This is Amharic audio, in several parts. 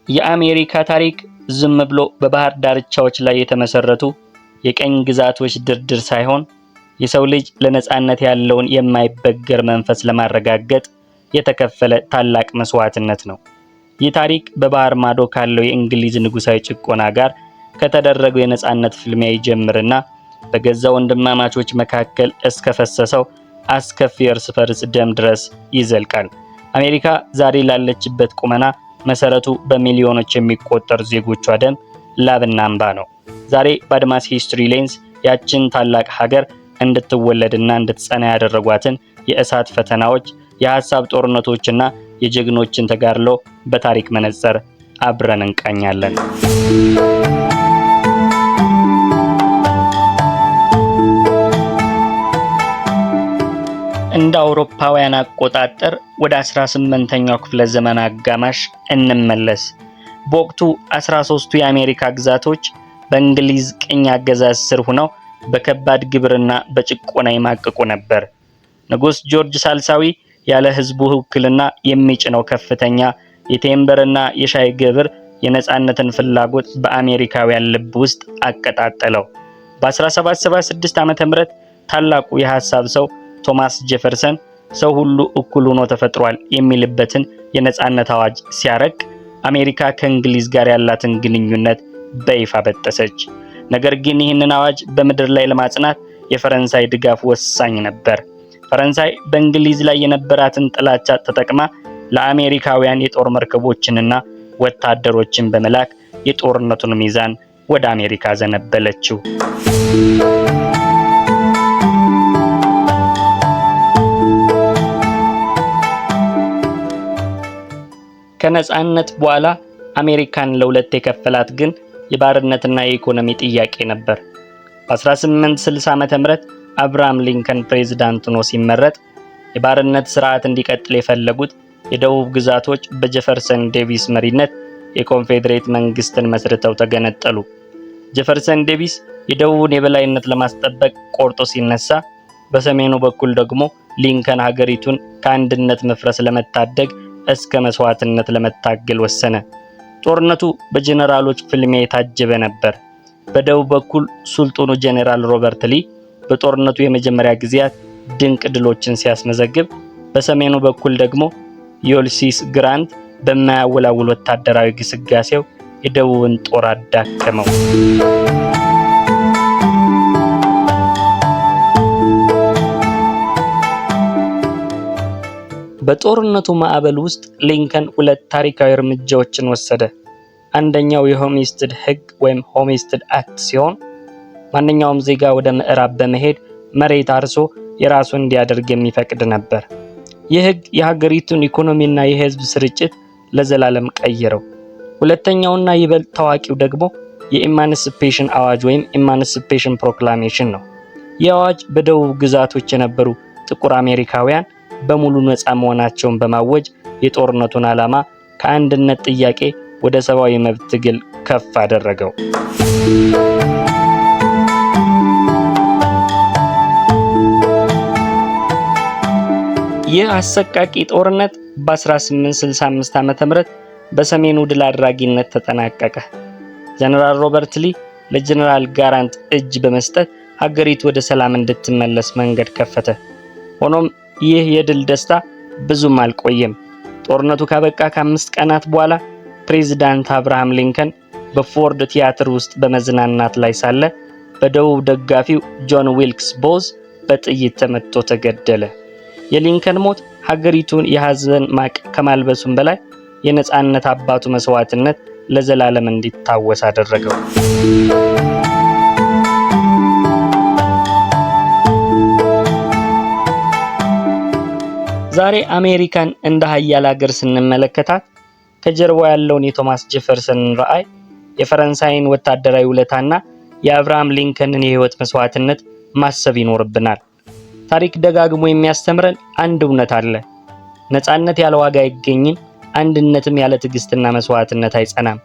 የአሜሪካ ታሪክ ዝም ብሎ በባህር ዳርቻዎች ላይ የተመሰረቱ የቀኝ ግዛቶች ድርድር ሳይሆን የሰው ልጅ ለነጻነት ያለውን የማይበገር መንፈስ ለማረጋገጥ የተከፈለ ታላቅ መስዋዕትነት ነው። ይህ ታሪክ በባህር ማዶ ካለው የእንግሊዝ ንጉሳዊ ጭቆና ጋር ከተደረገው የነጻነት ፍልሚያ ይጀምርና በገዛ ወንድማማቾች መካከል እስከፈሰሰው አስከፊ እርስ በርስ ደም ድረስ ይዘልቃል። አሜሪካ ዛሬ ላለችበት ቁመና መሰረቱ በሚሊዮኖች የሚቆጠሩ ዜጎቿ ደም ላብና እንባ ነው። ዛሬ በአድማስ ሂስትሪ ሌንስ ያችን ታላቅ ሀገር እንድትወለድና እንድትጸና ያደረጓትን የእሳት ፈተናዎች፣ የሐሳብ ጦርነቶችና የጀግኖችን ተጋድሎ በታሪክ መነጽር አብረን እንቃኛለን። እንደ አውሮፓውያን አቆጣጠር ወደ 18ኛው ክፍለ ዘመን አጋማሽ እንመለስ። በወቅቱ 13ቱ የአሜሪካ ግዛቶች በእንግሊዝ ቅኝ አገዛዝ ስር ሆነው በከባድ ግብርና በጭቆና ይማቅቁ ነበር። ንጉስ ጆርጅ ሳልሳዊ ያለ ህዝቡ ውክልና የሚጭነው ከፍተኛ የቴምበርና የሻይ ግብር የነጻነትን ፍላጎት በአሜሪካውያን ልብ ውስጥ አቀጣጠለው። በ1776 ዓ.ም ታላቁ የሐሳብ ሰው ቶማስ ጄፈርሰን ሰው ሁሉ እኩል ሆኖ ተፈጥሯል የሚልበትን የነጻነት አዋጅ ሲያረቅ አሜሪካ ከእንግሊዝ ጋር ያላትን ግንኙነት በይፋ በጠሰች። ነገር ግን ይህንን አዋጅ በምድር ላይ ለማጽናት የፈረንሳይ ድጋፍ ወሳኝ ነበር። ፈረንሳይ በእንግሊዝ ላይ የነበራትን ጥላቻ ተጠቅማ ለአሜሪካውያን የጦር መርከቦችንና ወታደሮችን በመላክ የጦርነቱን ሚዛን ወደ አሜሪካ ዘነበለችው። ከነጻነት በኋላ አሜሪካን ለሁለት የከፈላት ግን የባርነትና የኢኮኖሚ ጥያቄ ነበር። በ1860 ዓ.ም አብርሃም ሊንከን ፕሬዝዳንት ሆኖ ሲመረጥ የባርነት ስርዓት እንዲቀጥል የፈለጉት የደቡብ ግዛቶች በጄፈርሰን ዴቪስ መሪነት የኮንፌዴሬት መንግስትን መስርተው ተገነጠሉ። ጄፈርሰን ዴቪስ የደቡብን የበላይነት ለማስጠበቅ ቆርጦ ሲነሳ፣ በሰሜኑ በኩል ደግሞ ሊንከን ሀገሪቱን ከአንድነት መፍረስ ለመታደግ እስከ መስዋዕትነት ለመታገል ወሰነ። ጦርነቱ በጀነራሎች ፍልሚያ የታጀበ ነበር። በደቡብ በኩል ሱልጣኑ ጀነራል ሮበርት ሊ በጦርነቱ የመጀመሪያ ጊዜያት ድንቅ ድሎችን ሲያስመዘግብ፣ በሰሜኑ በኩል ደግሞ ዩልሲስ ግራንት በማያወላውል ወታደራዊ ግስጋሴው የደቡብን ጦር አዳከመው። በጦርነቱ ማዕበል ውስጥ ሊንከን ሁለት ታሪካዊ እርምጃዎችን ወሰደ። አንደኛው የሆምስቴድ ሕግ ወይም ሆምስቴድ አክት ሲሆን ማንኛውም ዜጋ ወደ ምዕራብ በመሄድ መሬት አርሶ የራሱ እንዲያደርግ የሚፈቅድ ነበር። ይህ ሕግ የሀገሪቱን ኢኮኖሚና የህዝብ ስርጭት ለዘላለም ቀየረው። ሁለተኛውና ይበልጥ ታዋቂው ደግሞ የኢማንሲፔሽን አዋጅ ወይም ኢማንሲፔሽን ፕሮክላሜሽን ነው። ይህ አዋጅ በደቡብ ግዛቶች የነበሩ ጥቁር አሜሪካውያን በሙሉ ነፃ መሆናቸውን በማወጅ የጦርነቱን ዓላማ ከአንድነት ጥያቄ ወደ ሰብአዊ መብት ትግል ከፍ አደረገው። ይህ አሰቃቂ ጦርነት በ1865 ዓ.ም በሰሜኑ ድል አድራጊነት ተጠናቀቀ። ጀነራል ሮበርት ሊ ለጀነራል ጋራንት እጅ በመስጠት ሀገሪቱ ወደ ሰላም እንድትመለስ መንገድ ከፈተ። ሆኖም ይህ የድል ደስታ ብዙም አልቆየም። ጦርነቱ ካበቃ ከ5 ቀናት በኋላ ፕሬዝዳንት አብርሃም ሊንከን በፎርድ ቲያትር ውስጥ በመዝናናት ላይ ሳለ በደቡብ ደጋፊው ጆን ዊልክስ ቦዝ በጥይት ተመትቶ ተገደለ። የሊንከን ሞት ሀገሪቱን የሐዘን ማቅ ከማልበሱም በላይ የነጻነት አባቱ መስዋዕትነት ለዘላለም እንዲታወስ አደረገው። ዛሬ አሜሪካን እንደ ሀያል ሀገር ስንመለከታት ከጀርባው ያለውን የቶማስ ጄፈርሰንን ራዕይ፣ የፈረንሳይን ወታደራዊ ውለታና የአብርሃም ሊንከንን የህይወት መስዋዕትነት ማሰብ ይኖርብናል። ታሪክ ደጋግሞ የሚያስተምረን አንድ እውነት አለ። ነጻነት ያለ ዋጋ አይገኝም፣ አንድነትም ያለ ትዕግስትና መስዋዕትነት አይጸናም።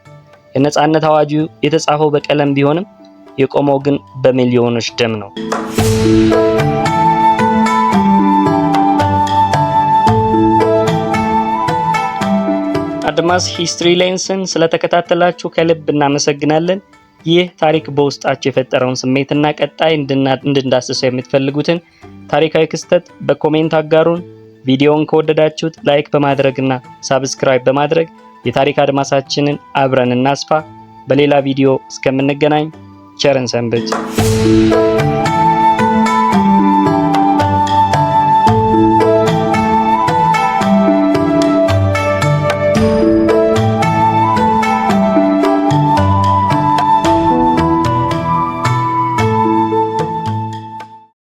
የነጻነት አዋጁ የተጻፈው በቀለም ቢሆንም የቆመው ግን በሚሊዮኖች ደም ነው። አድማስ ሂስትሪ ሌንስን ስለተከታተላችሁ ከልብ እናመሰግናለን። ይህ ታሪክ በውስጣችሁ የፈጠረውን ስሜትና ቀጣይ እንድንዳስሰው የምትፈልጉትን ታሪካዊ ክስተት በኮሜንት አጋሩን። ቪዲዮውን ከወደዳችሁት ላይክ በማድረግና ሳብስክራይብ በማድረግ የታሪክ አድማሳችንን አብረን እናስፋ። በሌላ ቪዲዮ እስከምንገናኝ ቸርን ሰንብት።